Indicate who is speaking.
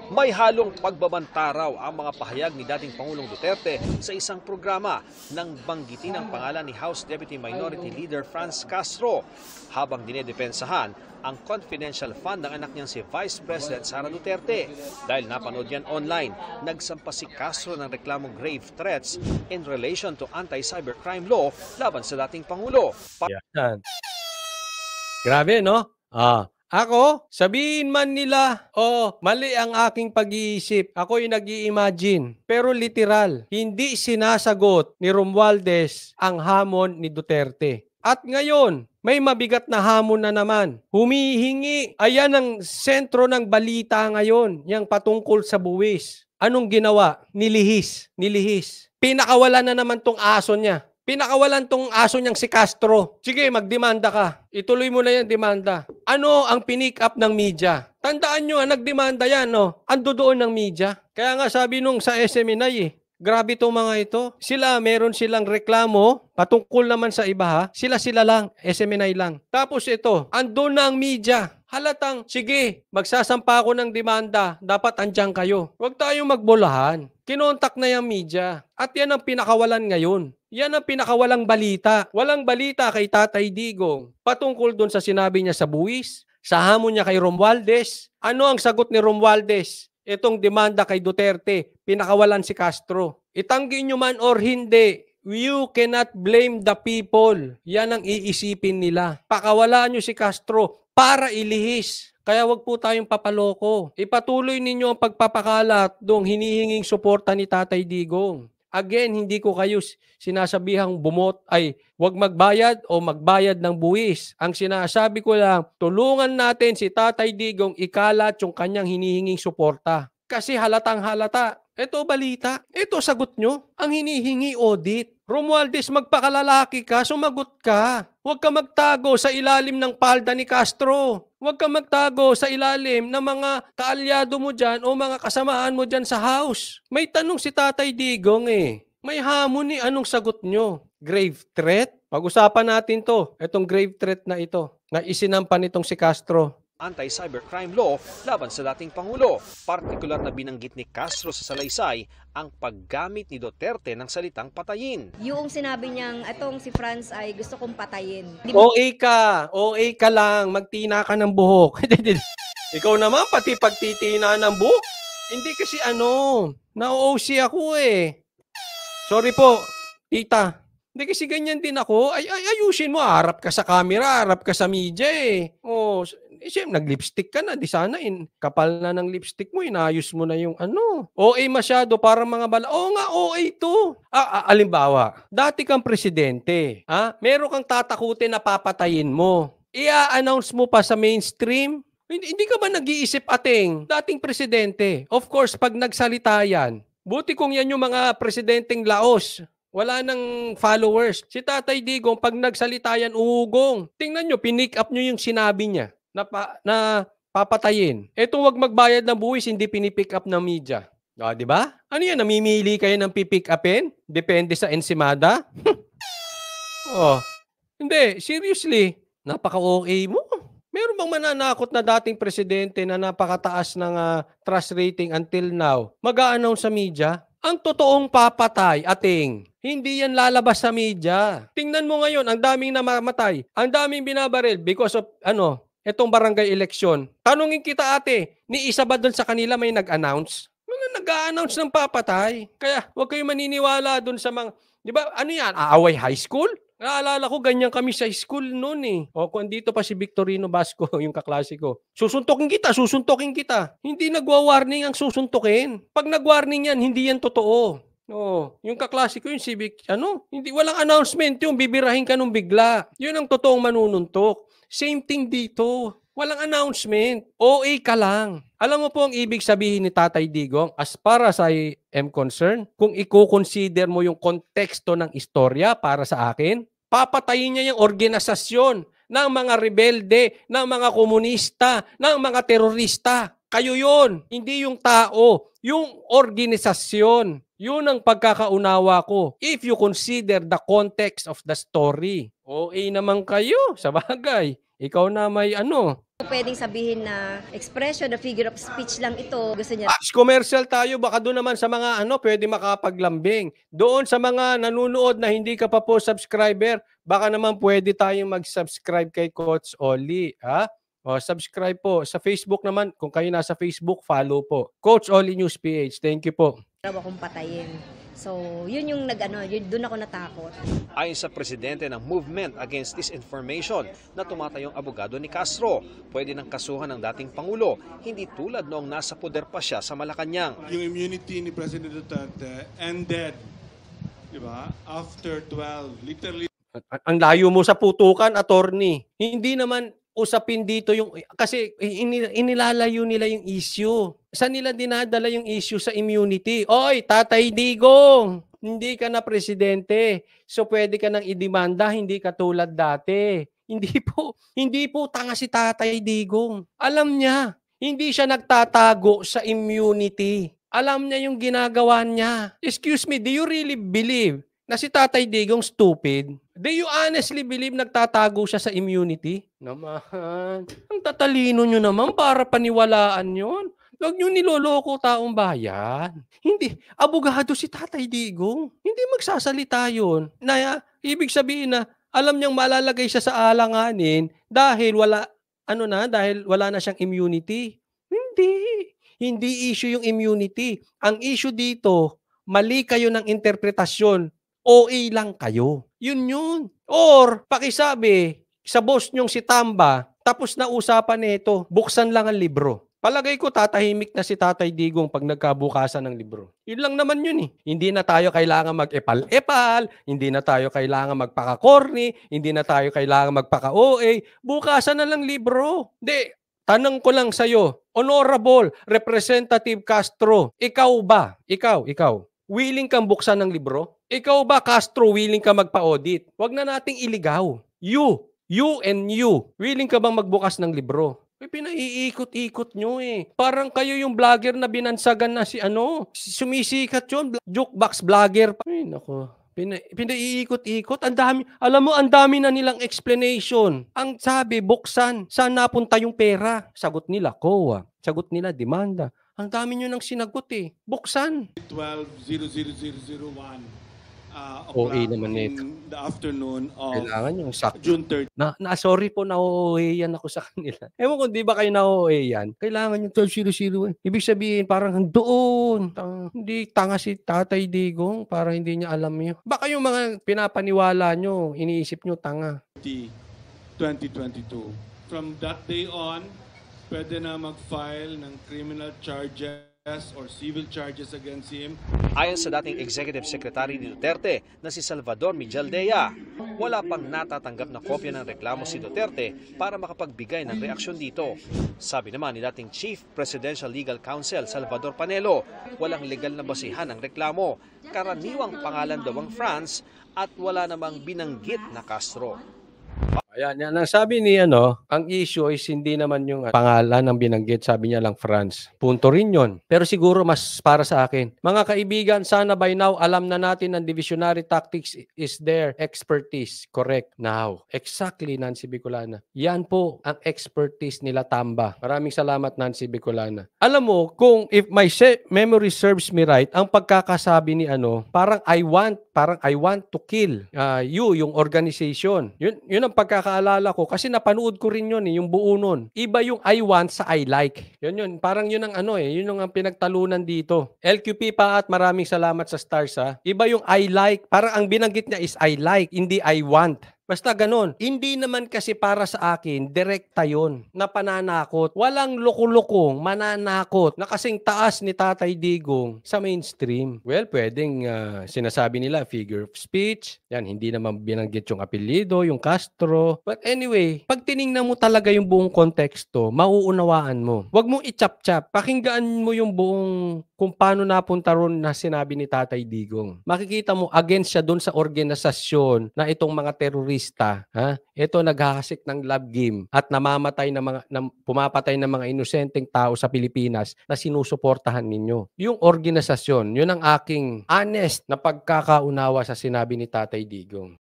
Speaker 1: May halong pagbabanta raw ang mga pahayag ni dating Pangulong Duterte sa isang programa nang banggitin ang pangalan ni House Deputy Minority Leader Franz Castro habang dinedepensahan ang confidential fund ng anak niyang si Vice President Sara Duterte. Dahil napanood yan online, nagsampa si Castro ng reklamong grave threats in relation to anti-cybercrime law laban sa dating Pangulo.
Speaker 2: Yan. Grabe, no? Ako, sabihin man nila, mali ang aking pag-iisip. Ako'y nag-i-imagine. Pero literal, hindi sinasagot ni Romualdez ang hamon ni Duterte. At ngayon, may mabigat na hamon na naman. Humihingi. Ayan ang sentro ng balita ngayon, yung patungkol sa buwis. Anong ginawa? Nilihis. Pinakawalan na naman tong aso niya. Pinakawalan tong aso niyang si Castro. Sige, magdemanda ka. Ituloy mo na yan, demanda. Ano ang pinick up ng media? Tandaan nyo, nagdemanda yan, no? Ando doon ng media. Kaya nga sabi nung sa SMNI, grabe itong mga ito. Meron silang reklamo, patungkol naman sa iba ha. Sila lang, SMNI lang. Tapos ito, ando na ang media. Halatang, sige, magsasampa ako ng demanda. Dapat andyan kayo. Huwag tayong magbolahan. Kinontak na yung media. At yan ang pinakawalan ngayon. Yan ang pinakawalang balita. Walang balita kay Tatay Digong patungkol doon sa sinabi niya sa buwis, sa hamon niya kay Romualdez. Ano ang sagot ni Romualdez? Itong demanda kay Duterte, pinakawalan si Castro. Itanggi nyo man or hindi, you cannot blame the people. Yan ang iisipin nila. Pakawalaan nyo si Castro para ilihis. Kaya wag po tayong papaloko. Ipatuloy ninyo ang pagpapakalat doong hinihinging suporta ni Tatay Digong. Again, hindi ko kayo sinasabihang wag magbayad o magbayad ng buwis. Ang sinasabi ko lang, tulungan natin si Tatay Digong ikalat yung kanyang hinihinging suporta. Kasi halatang halata. Ito balita. Ito sagot nyo. Ang hinihingi audit. Romualdez, magpakalalaki ka, sumagot ka. Huwag ka magtago sa ilalim ng palda ni Castro. Huwag ka magtago sa ilalim ng mga kaalyado mo dyan o mga kasamaan mo dyan sa house. May tanong si Tatay Digong May hamon anong sagot nyo? Grave threat? Pag-usapan natin to. Itong grave threat na ito na isinampan nitong si Castro.
Speaker 1: Anti-cybercrime law laban sa dating Pangulo. Partikular na binanggit ni Castro sa salaysay ang paggamit ni Duterte ng salitang patayin.
Speaker 3: Yung sinabi niyang atong si Franz ay gusto kong patayin.
Speaker 2: OA ka lang, magtina ka ng buhok. Ikaw naman, pati pagtitina ng buhok. Hindi kasi na-OC ako Sorry po, tita. Hindi kasi ganyan din ako. Ayusin mo, harap ka sa camera, harap ka sa media siyempre, nag-lipstick ka na. Di sana, kapal na ng lipstick mo, inayos mo na yung OA masyado, parang mga bala. Oo nga, OA to. Alimbawa, dati kang presidente. Meron kang tatakutin na papatayin mo. I-announce mo pa sa mainstream. Hindi ka ba nag-iisip dating presidente? Of course, pag nagsalita yan, buti kung yan yung mga presidenteng Laos. Wala nang followers. Si Tatay Digong, pag nagsalita yan, uugong. Tingnan nyo, pinick up nyo yung sinabi niya na papatayin. Etong wag magbayad ng buwis, hindi pinipick up ng media. Di ba? Ano yan? Namimili kayo ng pipick upin? Depende sa ensimada? Hindi. Seriously. Napaka-OA mo. Meron bang mananakot na dating presidente na napakataas ng trust rating until now? Mag-a-announce sa media? Ang totoong papatay, hindi yan lalabas sa media. Tingnan mo ngayon, ang daming namamatay. Ang daming binabaril because of, itong barangay election. Tanungin kita ni isa ba doon sa kanila may nag-announce? Mga nag-a-announce ng papatay. Kaya huwag kayo maniniwala doon sa mga, di ba, yan? Aaway high school? Naalala ko, ganyan kami sa school noon kung dito pa si Victorino Basco, yung kaklase ko. Susuntokin kita. Hindi nagwa-warning ang susuntokin. Pag nag-warning yan, hindi yan totoo. Yung kaklase ko, yung civic, hindi, walang announcement yung bibirahin ka nung bigla. Yun ang totoong manununtok. Same thing dito. Walang announcement. OA ka lang. Alam mo po ang ibig sabihin ni Tatay Digong, as far as I am concerned, kung i-consider mo yung konteksto ng istorya para sa akin, papatayin niya yung organisasyon ng mga rebelde, ng mga komunista, ng mga terorista. Kayo yon, hindi yung tao, yung organisasyon. Yun ang pagkakaunawa ko. If you consider the context of the story. OA naman kayo, sa bagay. Ikaw na may
Speaker 3: Pwedeng sabihin na expression, na figure of speech lang ito. Gusto niya
Speaker 2: Commercial tayo, baka doon naman sa mga pwede makapaglambing. Doon sa mga nanonood na hindi ka pa po subscriber, baka naman pwede tayong mag-subscribe kay Coach Oli. Ha? O, subscribe po. Sa Facebook naman, kung kayo nasa Facebook, follow po. Coach Oli News PH. Thank you po.
Speaker 3: raw akong patayin. So, yun yung doon ako natakot.
Speaker 1: Ayon sa presidente ng Movement Against Disinformation na tumatayong abogado ni Castro, pwede nang kasuhan ng dating Pangulo, hindi tulad noong nasa poder pa siya sa Malacanang.
Speaker 4: Yung immunity ni President Duterte ended, di ba? After 12, literally.
Speaker 2: Ang layo mo sa putukan, attorney. Hindi naman usapin dito yung, kasi inilalayo nila yung issue. Saan nila dinadala yung issue sa immunity? Oy, Tatay Digong, hindi ka na presidente. So pwede ka nang idemanda, hindi ka tulad dati. Hindi po tanga si Tatay Digong. Alam niya, hindi siya nagtatago sa immunity. Alam niya yung ginagawa niya. Excuse me, do you really believe na si Tatay Digong stupid? Do you honestly believe nagtatago siya sa immunity? Naman, ang tatalino nyo naman para paniwalaan yon. Huwag nyo niloloko taong bayan. Hindi, abogado si Tatay Digong. Hindi magsasalita yun. Ibig sabihin na alam niyang malalagay siya sa alanganin dahil dahil wala na siyang immunity. Hindi issue yung immunity. Ang issue dito, mali kayo ng interpretasyon. OA lang kayo. Yun. Or, pakisabi, sa boss nyong si Tamba, tapos na usapan nito, buksan lang ang libro. Palagay ko tatahimik na si Tatay Digong pag nagkabukasan ng libro. Yun lang naman yun eh. Hindi na tayo kailangan mag-epal-epal, hindi na tayo kailangan magpaka-corny, hindi na tayo kailangan magpaka-OA. Bukasan na lang libro. Tanong ko lang sa'yo, Honorable Representative Castro, ikaw ba? Ikaw, willing kang buksan ng libro? Ikaw ba, Castro, willing ka magpa-audit? Huwag na nating iligaw. You and you, willing ka bang magbukas ng libro? Pinaiikot-ikot nyo eh. Parang kayo yung vlogger na binansagan na sumisikat yun, jukebox vlogger. Ay, nako. Pinaiikot-ikot. Alam mo, ang dami na nilang explanation. Ang sabi, buksan. Saan napunta yung pera? Sagot nila, COA. Sagot nila, demanda. Ang dami nyo nang sinagot eh. Buksan.
Speaker 4: 12-00001
Speaker 2: OA naman nito.
Speaker 4: in the afternoon of
Speaker 2: Kailangan yung sakto.
Speaker 4: June 30.
Speaker 2: Sorry po, na-OA yan ako sa kanila. Ewan ko, di ba kayo na-OA yan? Kailangan yung 12-001. Ibig sabihin, parang doon. Hindi tanga si Tatay Digong para hindi niya alam yun. Baka yung mga pinapaniwala nyo, iniisip nyo tanga.
Speaker 4: 2022. From that day on, pwede na mag-file ng criminal charges or civil charges against him.
Speaker 1: Ayon sa dating Executive Secretary ni Duterte na si Salvador Mijaldea, wala pang natatanggap na kopya ng reklamo si Duterte para makapagbigay ng reaksyon dito. Sabi naman ni dating Chief Presidential Legal Counsel Salvador Panelo, walang legal na basihan ang reklamo, karaniwang pangalan daw ang France at wala namang binanggit na Castro.
Speaker 2: Ayan, ang sabi ni ang issue is hindi naman yung pangalan ng binanggit, sabi niya lang France. Punto rin yun. Pero siguro mas para sa akin. Mga kaibigan, sana by now alam na natin ang divisionary tactics is their expertise. Correct. Now, exactly, Nancy Bicolana. Yan po ang expertise nila Tamba. Maraming salamat, Nancy Bicolana. Alam mo, kung if my memory serves me right, ang pagkakasabi ni parang I want to kill yung organization. Yun ang pagkakaalala ko kasi napanood ko rin yun yung buo nun. Iba yung I want sa I like. Yun. Parang yun ang yun ang pinagtalunan dito. LQP pa at maraming salamat sa stars ha. Iba yung I like. Parang ang binanggit niya is I like, hindi I want. Basta ganun. Hindi naman kasi para sa akin, direkta yun na pananakot. Walang loko-lokong mananakot na kasing taas ni Tatay Digong sa mainstream. Well, pwedeng sinasabi nila figure of speech. Yan, hindi naman binanggit yung apelyido, yung Castro. But anyway, pag tiningnan mo talaga yung buong konteksto, mauunawaan mo. Huwag mong i-chap-chap. Pakinggan mo yung buong kung paano napunta ron na sinabi ni Tatay Digong. Makikita mo against siya doon sa organisasyon na itong mga terorista, ito naghahasik ng love game at pumapatay ng mga inosenteng tao sa Pilipinas na sinusuportahan ninyo. Yung organisasyon, yun ang aking honest na pagkakaunawa sa sinabi ni Tatay Digong.